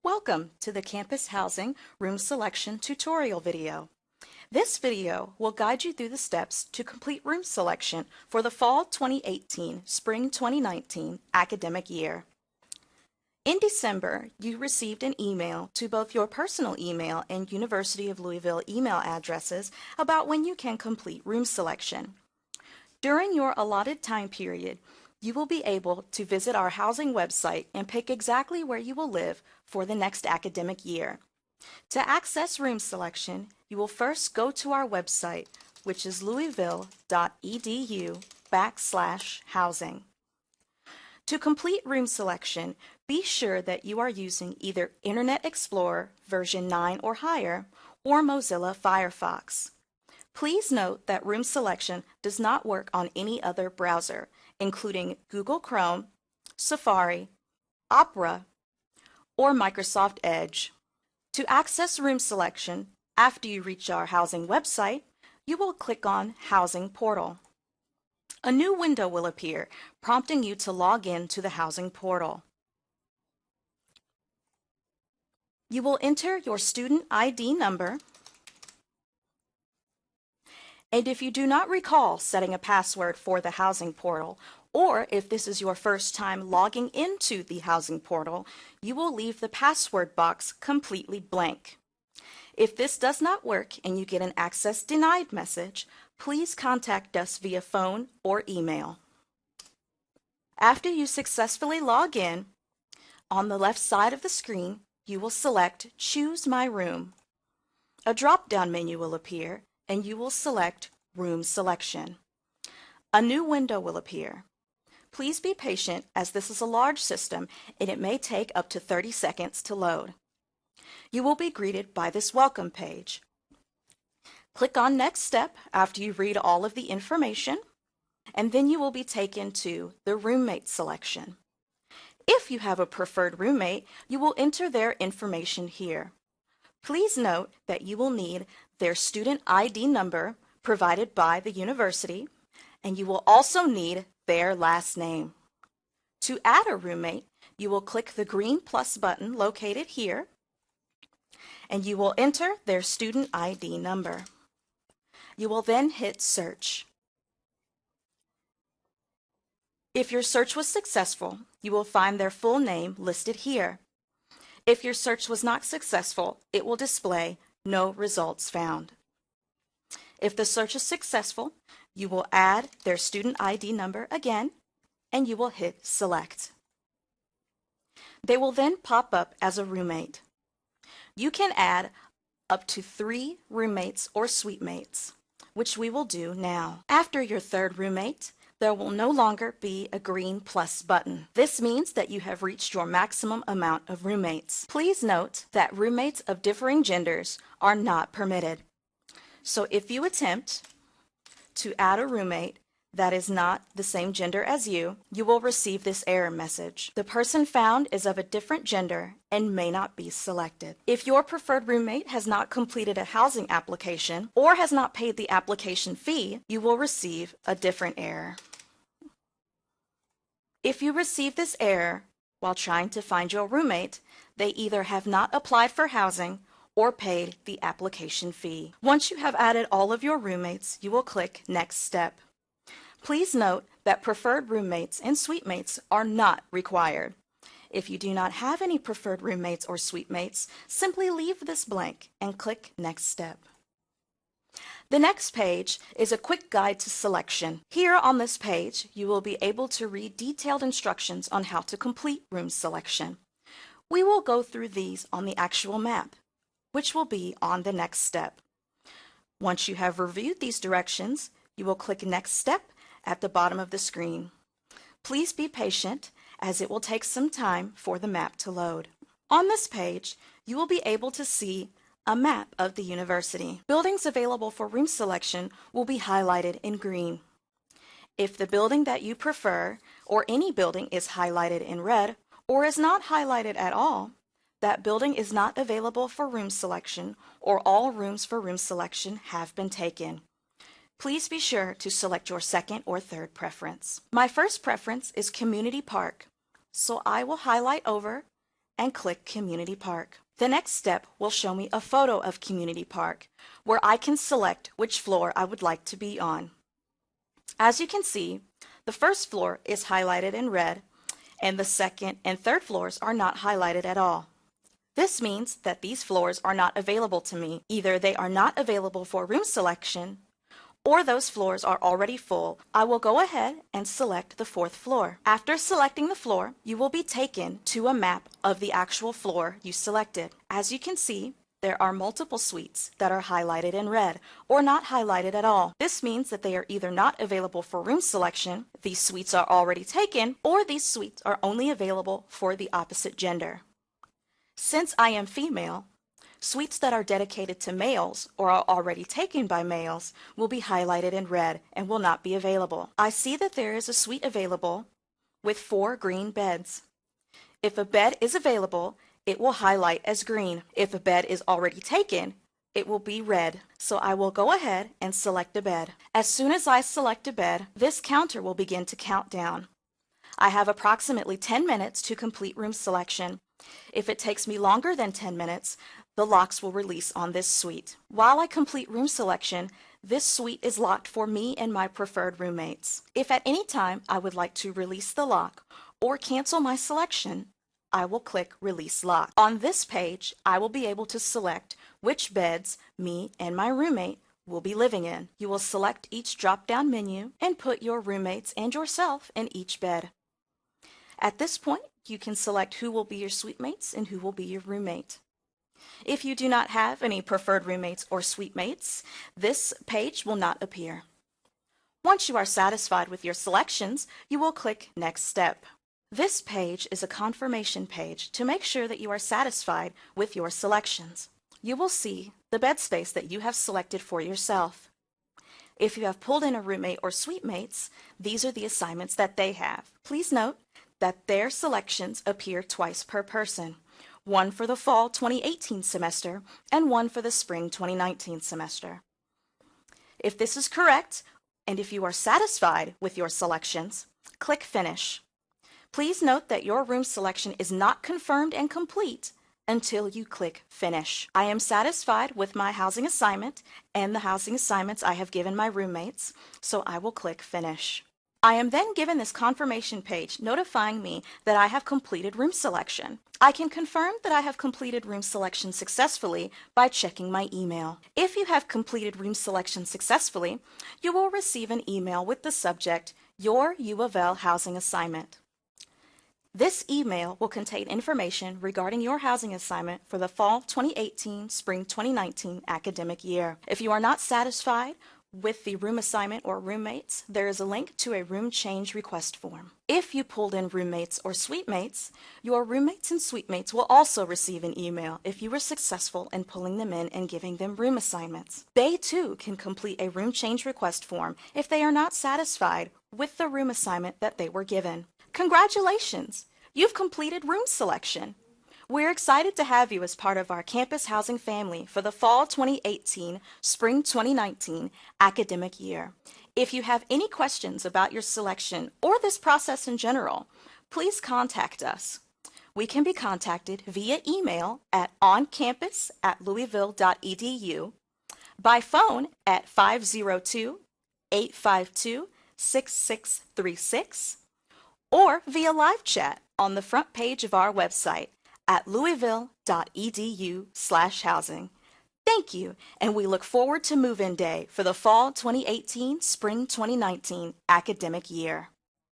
Welcome to the Campus Housing Room Selection tutorial video. This video will guide you through the steps to complete room selection for the Fall 2018, Spring 2019 academic year. In December, you received an email to both your personal email and University of Louisville email addresses about when you can complete room selection. During your allotted time period, you will be able to visit our housing website and pick exactly where you will live for the next academic year. To access room selection, you will first go to our website, which is louisville.edu/housing. To complete room selection, be sure that you are using either Internet Explorer version 9 or higher or Mozilla Firefox. Please note that room selection does not work on any other browser, including Google Chrome, Safari, Opera, or Microsoft Edge. To access room selection, after you reach our housing website, you will click on Housing Portal. A new window will appear, prompting you to log in to the housing portal. You will enter your student ID number, and if you do not recall setting a password for the housing portal, or if this is your first time logging into the housing portal, you will leave the password box completely blank. If this does not work and you get an access denied message, please contact us via phone or email. After you successfully log in, on the left side of the screen, you will select Choose My Room. A drop-down menu will appear, and you will select Room Selection. A new window will appear. Please be patient as this is a large system and it may take up to 30 seconds to load. You will be greeted by this welcome page. Click on Next Step after you read all of the information, and then you will be taken to the roommate selection. If you have a preferred roommate, you will enter their information here. Please note that you will need their student ID number provided by the university, and you will also need their last name. To add a roommate, you will click the green plus button located here, and you will enter their student ID number. You will then hit Search. If your search was successful, you will find their full name listed here. If your search was not successful, it will display No results found. If the search is successful, you will add their student ID number again, and you will hit Select. They will then pop up as a roommate. You can add up to 3 roommates or suite mates, which we will do now. After your third roommate, there will no longer be a green plus button. This means that you have reached your maximum amount of roommates. Please note that roommates of differing genders are not permitted. So if you attempt to add a roommate that is not the same gender as you, you will receive this error message. The person found is of a different gender and may not be selected. If your preferred roommate has not completed a housing application or has not paid the application fee, you will receive a different error. If you receive this error while trying to find your roommate, they either have not applied for housing or paid the application fee. Once you have added all of your roommates, you will click Next Step. Please note that preferred roommates and suite mates are not required. If you do not have any preferred roommates or suite mates, simply leave this blank and click Next Step. The next page is a quick guide to selection. Here on this page, you will be able to read detailed instructions on how to complete room selection. We will go through these on the actual map, which will be on the next step. Once you have reviewed these directions, you will click Next Step at the bottom of the screen. Please be patient as it will take some time for the map to load. On this page, you will be able to see a map of the university. Buildings available for room selection will be highlighted in green. If the building that you prefer or any building is highlighted in red or is not highlighted at all, that building is not available for room selection or all rooms for room selection have been taken. Please be sure to select your second or third preference. My first preference is Community Park, so I will highlight over and click Community Park. The next step will show me a photo of Community Park, where I can select which floor I would like to be on. As you can see, the first floor is highlighted in red, and the second and third floors are not highlighted at all. This means that these floors are not available to me. Either they are not available for room selection, or those floors are already full. I will go ahead and select the fourth floor. After selecting the floor, you will be taken to a map of the actual floor you selected. As you can see, there are multiple suites that are highlighted in red or not highlighted at all. This means that they are either not available for room selection, these suites are already taken, or these suites are only available for the opposite gender. Since I am female, suites that are dedicated to males or are already taken by males will be highlighted in red and will not be available. I see that there is a suite available with 4 green beds. If a bed is available, it will highlight as green. If a bed is already taken, it will be red. So I will go ahead and select a bed. As soon as I select a bed, this counter will begin to count down. I have approximately 10 minutes to complete room selection. If it takes me longer than 10 minutes, the locks will release on this suite. While I complete room selection, this suite is locked for me and my preferred roommates. If at any time I would like to release the lock or cancel my selection, I will click Release Lock. On this page, I will be able to select which beds me and my roommate will be living in. You will select each drop-down menu and put your roommates and yourself in each bed. At this point, you can select who will be your suite mates and who will be your roommate. If you do not have any preferred roommates or suite mates, this page will not appear. Once you are satisfied with your selections, you will click Next Step. This page is a confirmation page to make sure that you are satisfied with your selections. You will see the bed space that you have selected for yourself. If you have pulled in a roommate or suite mates, these are the assignments that they have. Please note that their selections appear twice per person, one for the fall 2018 semester and one for the spring 2019 semester. If this is correct, and if you are satisfied with your selections, click Finish. Please note that your room selection is not confirmed and complete until you click Finish. I am satisfied with my housing assignment and the housing assignments I have given my roommates, so I will click Finish. I am then given this confirmation page notifying me that I have completed room selection. I can confirm that I have completed room selection successfully by checking my email. If you have completed room selection successfully, you will receive an email with the subject, Your UofL Housing Assignment. This email will contain information regarding your housing assignment for the fall 2018, spring 2019 academic year. If you are not satisfied with the room assignment or roommates, there is a link to a room change request form. If you pulled in roommates or suite mates, your roommates and suite mates will also receive an email if you were successful in pulling them in and giving them room assignments. They too can complete a room change request form if they are not satisfied with the room assignment that they were given. Congratulations! You've completed room selection. We're excited to have you as part of our campus housing family for the fall 2018, spring 2019 academic year. If you have any questions about your selection or this process in general, please contact us. We can be contacted via email at oncampus@louisville.edu, by phone at 502-852-6636, or via live chat on the front page of our website at louisville.edu/housing. Thank you, and we look forward to move-in day for the fall 2018, spring 2019 academic year.